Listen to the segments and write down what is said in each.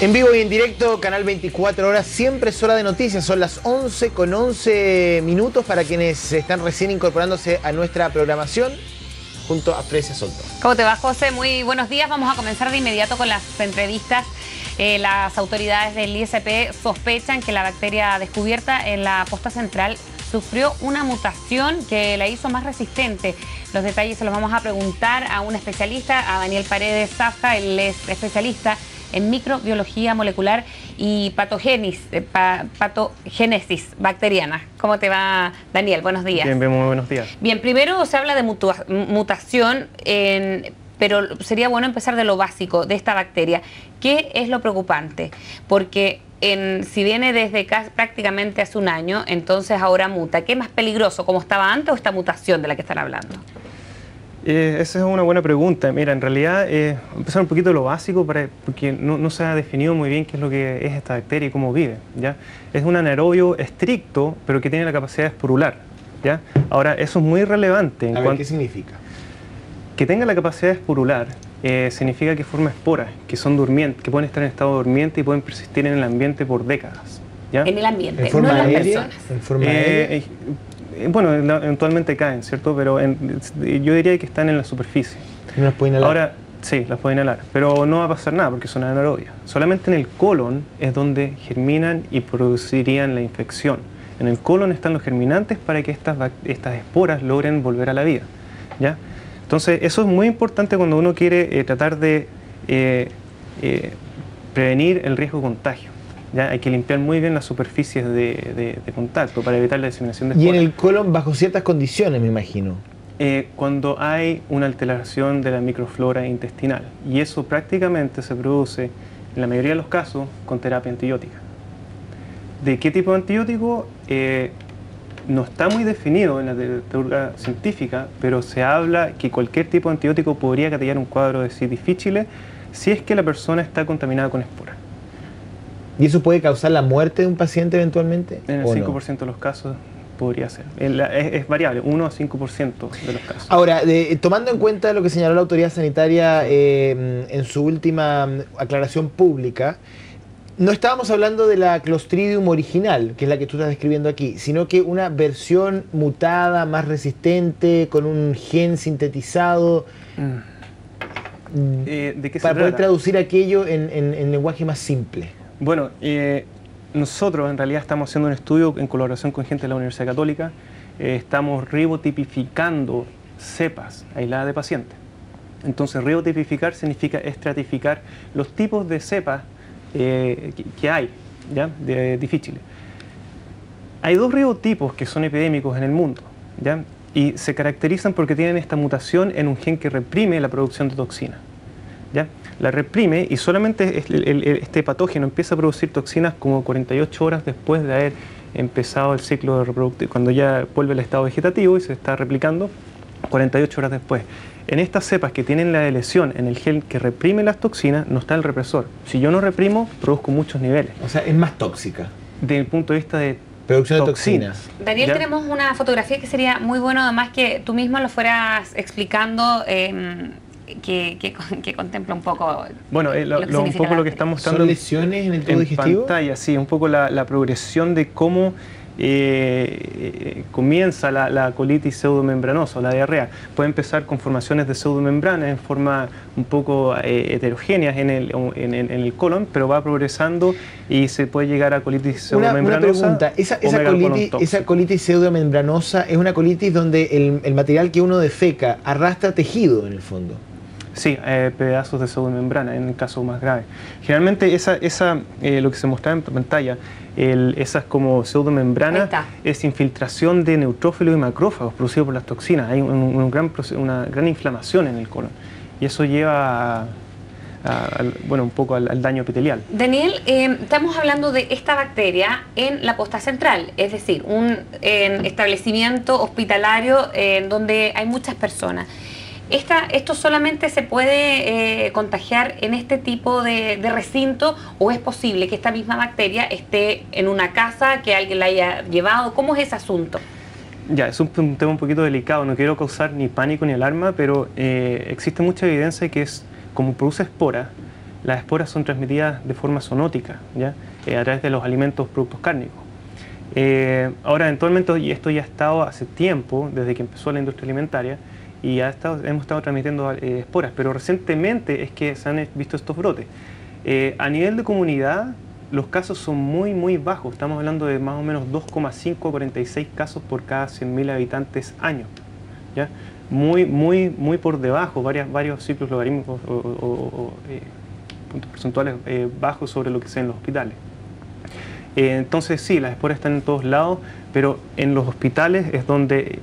En vivo y en directo, Canal 24 Horas, siempre es hora de noticias, son las 11:11 para quienes están recién incorporándose a nuestra programación, junto a Fresia Solto. ¿Cómo te va, José? Muy buenos días, vamos a comenzar de inmediato con las entrevistas. Las autoridades del ISP sospechan que la bacteria descubierta en la posta central sufrió una mutación que la hizo más resistente. Los detalles se los vamos a preguntar a un especialista, a Daniel Paredes Zafja, él es especialista en microbiología molecular y patogénesis bacteriana. ¿Cómo te va, Daniel? Buenos días. Bien, muy buenos días. Bien, primero se habla de mutación, pero sería bueno empezar de lo básico de esta bacteria. ¿Qué es lo preocupante? Porque si viene desde prácticamente hace un año, entonces ahora muta. ¿Qué es más peligroso, como estaba antes o esta mutación de la que están hablando? Esa es una buena pregunta. Mira, en realidad, empezar un poquito de lo básico, porque no se ha definido muy bien qué es lo que es esta bacteria y cómo vive, ¿ya? Es un anaerobio estricto, pero que tiene la capacidad de esporular, ¿ya? Ahora, eso es muy relevante. ¿Qué significa? Que tenga la capacidad de esporular significa que forma esporas, que son durmientes, que pueden estar en estado dormiente y pueden persistir en el ambiente por décadas, ¿ya? En el ambiente, ¿En forma no en las aérea? personas. ¿En forma aérea? Bueno, eventualmente caen, ¿cierto? Pero yo diría que están en la superficie. ¿No las pueden inhalar? Ahora, sí, las pueden inhalar, pero no va a pasar nada porque son anaerobias. Solamente en el colon es donde germinan y producirían la infección. En el colon están los germinantes para que estas esporas logren volver a la vida, ¿ya? Entonces, eso es muy importante cuando uno quiere tratar de prevenir el riesgo de contagio. ¿Ya? Hay que limpiar muy bien las superficies de contacto para evitar la diseminación de esporas. Y en el colon bajo ciertas condiciones, me imagino. Cuando hay una alteración de la microflora intestinal. Y eso prácticamente se produce, en la mayoría de los casos, con terapia antibiótica. ¿De qué tipo de antibiótico? No está muy definido en la literatura científica, pero se habla que cualquier tipo de antibiótico podría causar un cuadro de C. difficile si es que la persona está contaminada con esporas. ¿Y eso puede causar la muerte de un paciente eventualmente? En el 5% de los casos podría ser. Es variable, 1 a 5% de los casos. Ahora, tomando en cuenta lo que señaló la autoridad sanitaria en su última aclaración pública, no estábamos hablando de la Clostridium original, que es la que tú estás describiendo aquí, sino que una versión mutada, más resistente, con un gen sintetizado. ¿De qué se para poder trata? traducir aquello en lenguaje más simple. Bueno, nosotros en realidad estamos haciendo un estudio en colaboración con gente de la Universidad Católica. Estamos ribotipificando cepas aisladas de pacientes. Entonces, ribotipificar significa estratificar los tipos de cepas que hay, ¿ya? Difíciles. Hay dos ribotipos que son epidémicos en el mundo, ¿ya? Y se caracterizan porque tienen esta mutación en un gen que reprime la producción de toxinas, ¿ya? La reprime y solamente este patógeno empieza a producir toxinas como 48 horas después de haber empezado el ciclo reproductivo, cuando ya vuelve al estado vegetativo y se está replicando 48 horas después. En estas cepas que tienen la lesión en el gen que reprime las toxinas, no está el represor. Si yo no reprimo, produzco muchos niveles. O sea, es más tóxica. Desde el punto de vista de producción de toxinas. Daniel, ¿Ya? tenemos una fotografía que sería muy bueno, además que tú mismo lo fueras explicando, que contempla un poco. Bueno, un poco lo que estamos mostrando ¿Son lesiones en el tubo digestivo? pantalla, sí, un poco la progresión de cómo comienza la colitis pseudomembranosa o la diarrea. Puede empezar con formaciones de pseudomembrana en forma un poco heterogéneas en el colon, pero va progresando y se puede llegar a colitis pseudomembranosa. Una pregunta, esa colitis pseudomembranosa es una colitis donde el material que uno defeca arrastra tejido en el fondo. Sí, pedazos de pseudomembrana en el caso más grave. Generalmente lo que se mostraba en pantalla, esas como pseudomembrana es infiltración de neutrófilos y macrófagos producidos por las toxinas. Hay una gran inflamación en el colon y eso lleva un poco al daño epitelial. Daniel, estamos hablando de esta bacteria en la posta central, es decir, un establecimiento hospitalario donde hay muchas personas. ¿Esto solamente se puede contagiar en este tipo de recinto o es posible que esta misma bacteria esté en una casa, que alguien la haya llevado? ¿Cómo es ese asunto? Ya, es un tema un poquito delicado, no quiero causar ni pánico ni alarma, pero existe mucha evidencia de que como produce esporas, las esporas son transmitidas de forma zoonótica, ¿ya? A través de los alimentos, productos cárnicos. Ahora, eventualmente, y esto ya ha estado hace tiempo, desde que empezó la industria alimentaria, y hemos estado transmitiendo esporas, pero recientemente es que se han visto estos brotes. A nivel de comunidad, los casos son muy, muy bajos. Estamos hablando de más o menos 2,5 a 46 casos por cada 100.000 habitantes año, ¿ya? Muy, muy, muy por debajo, varios ciclos logarítmicos o puntos porcentuales bajos sobre lo que sea en los hospitales. Entonces sí, las esporas están en todos lados, pero en los hospitales es donde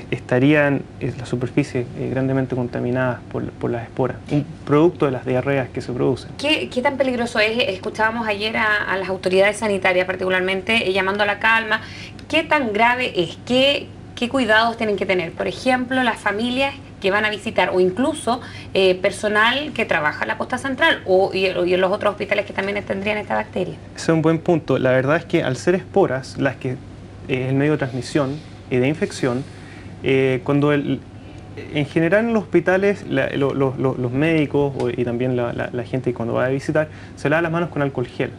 estarían la superficie grandemente contaminada por las esporas, un producto de las diarreas que se producen. ¿Qué tan peligroso es? Escuchábamos ayer a las autoridades sanitarias particularmente llamando a la calma. ¿Qué tan grave es? ¿Qué cuidados tienen que tener? Por ejemplo, las familias que van a visitar o incluso personal que trabaja en la posta central y en los otros hospitales que también tendrían esta bacteria. Ese es un buen punto. La verdad es que al ser esporas, las que el medio de transmisión y de infección, cuando en general en los hospitales los médicos y también la gente cuando va a visitar se lava las manos con alcohol gel.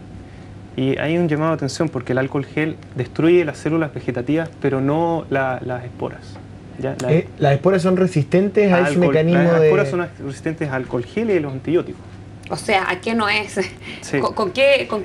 Y hay un llamado de atención porque el alcohol gel destruye las células vegetativas, pero no las esporas. ¿Ya? ¿Las esporas son resistentes a ese mecanismo de...? Las esporas son resistentes al alcohol gel y a los antibióticos. O sea, ¿a qué no es? Sí. ¿Con qué ¿Cómo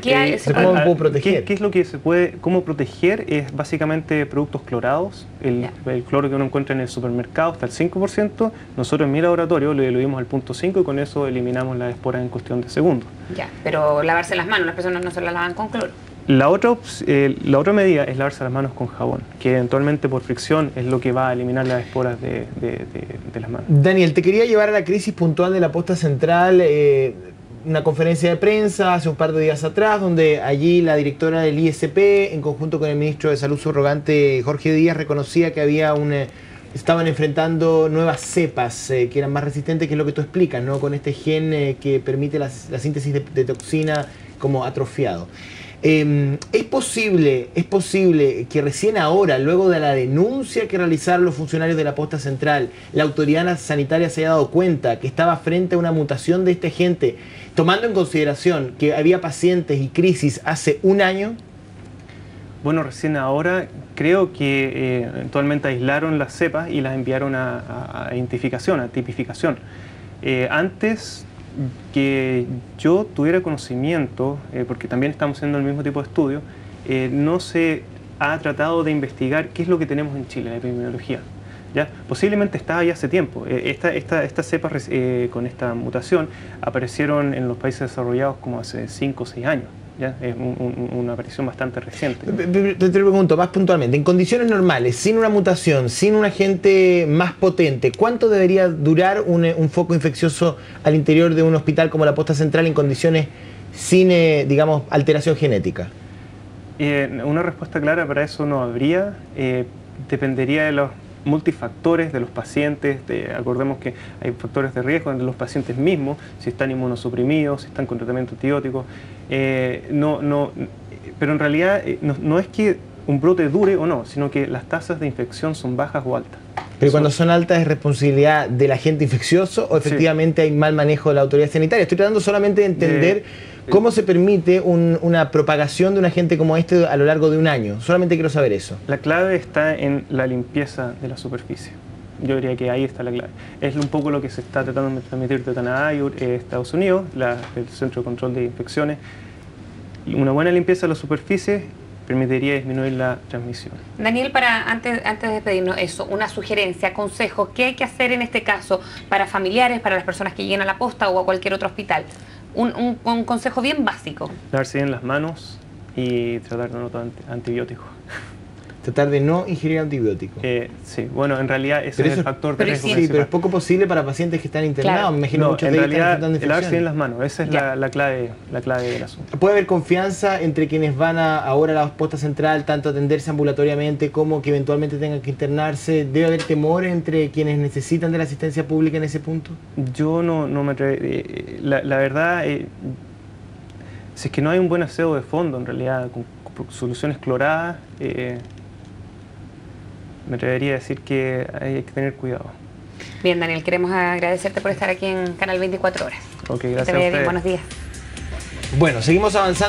puedo proteger? ¿Qué es lo que se puede, cómo proteger? Es básicamente productos clorados. El cloro que uno encuentra en el supermercado está al 5%. Nosotros en mi laboratorio lo diluimos al 0.5 y con eso eliminamos las esporas en cuestión de segundos. Ya, pero lavarse las manos, las personas no se las lavan con cloro. La otra medida es lavarse las manos con jabón, que eventualmente por fricción es lo que va a eliminar las esporas de las manos. Daniel, te quería llevar a la crisis puntual de la posta central, una conferencia de prensa hace un par de días atrás, donde allí la directora del ISP, en conjunto con el ministro de Salud subrogante Jorge Díaz, reconocía que había estaban enfrentando nuevas cepas que eran más resistentes, que es lo que tú explicas, ¿no? Con este gen que permite la síntesis de toxina como atrofiado. ¿Es posible que recién ahora, luego de la denuncia que realizaron los funcionarios de la posta central, la autoridad sanitaria se haya dado cuenta que estaba frente a una mutación de este agente, tomando en consideración que había pacientes y crisis hace un año? Bueno, recién ahora creo que eventualmente aislaron las cepas y las enviaron a identificación, a tipificación. Antes que yo tuviera conocimiento, porque también estamos haciendo el mismo tipo de estudio, no se ha tratado de investigar qué es lo que tenemos en Chile, la epidemiología. ¿Ya? Posiblemente estaba ya hace tiempo. Estas cepas con esta mutación aparecieron en los países desarrollados como hace 5 o 6 años. ¿Ya? Es una aparición bastante reciente. Te pregunto más puntualmente, en condiciones normales, sin una mutación, sin un agente más potente, ¿cuánto debería durar un foco infeccioso al interior de un hospital como la posta central en condiciones sin, digamos, alteración genética? Una respuesta clara para eso no habría. Dependería de los multifactores de los pacientes. Acordemos que hay factores de riesgo de los pacientes mismos, si están inmunosuprimidos, si están con tratamiento antibiótico. Pero en realidad no es que un brote dure o no, sino que las tasas de infección son bajas o altas. Pero cuando son altas, ¿es responsabilidad del agente infeccioso o efectivamente hay mal manejo de la autoridad sanitaria? Estoy tratando solamente de entender cómo se permite una propagación de un agente como este a lo largo de un año. Solamente quiero saber eso. La clave está en la limpieza de la superficie. Yo diría que ahí está la clave. Es un poco lo que se está tratando de transmitir de Canadá y Estados Unidos, el Centro de Control de Infecciones. Una buena limpieza de la superficie permitiría disminuir la transmisión. Daniel, antes de despedirnos, una sugerencia, consejo, ¿qué hay que hacer en este caso para familiares, para las personas que lleguen a la posta o a cualquier otro hospital? Un consejo bien básico. Lavarse bien las manos y tratar de no tomar antibióticos. Tratar de no ingerir antibióticos. Sí, bueno, en realidad ese es el factor de riesgo. Sí, pero es poco posible para pacientes que están internados. Claro. Me imagino muchos de ellos están enfrentando infecciones. Lavarse bien las manos, esa es la clave del asunto. ¿Puede haber confianza entre quienes van ahora a la posta central, tanto atenderse ambulatoriamente como que eventualmente tengan que internarse? ¿Debe haber temor entre quienes necesitan de la asistencia pública en ese punto? Yo no me atrevería. La verdad, si es que no hay un buen aseo de fondo, en realidad, con soluciones cloradas, me atrevería a decir que hay que tener cuidado. Bien, Daniel, queremos agradecerte por estar aquí en Canal 24 Horas. Ok, Que te gracias a vaya bien. ustedes. Buenos días. Bueno, seguimos avanzando.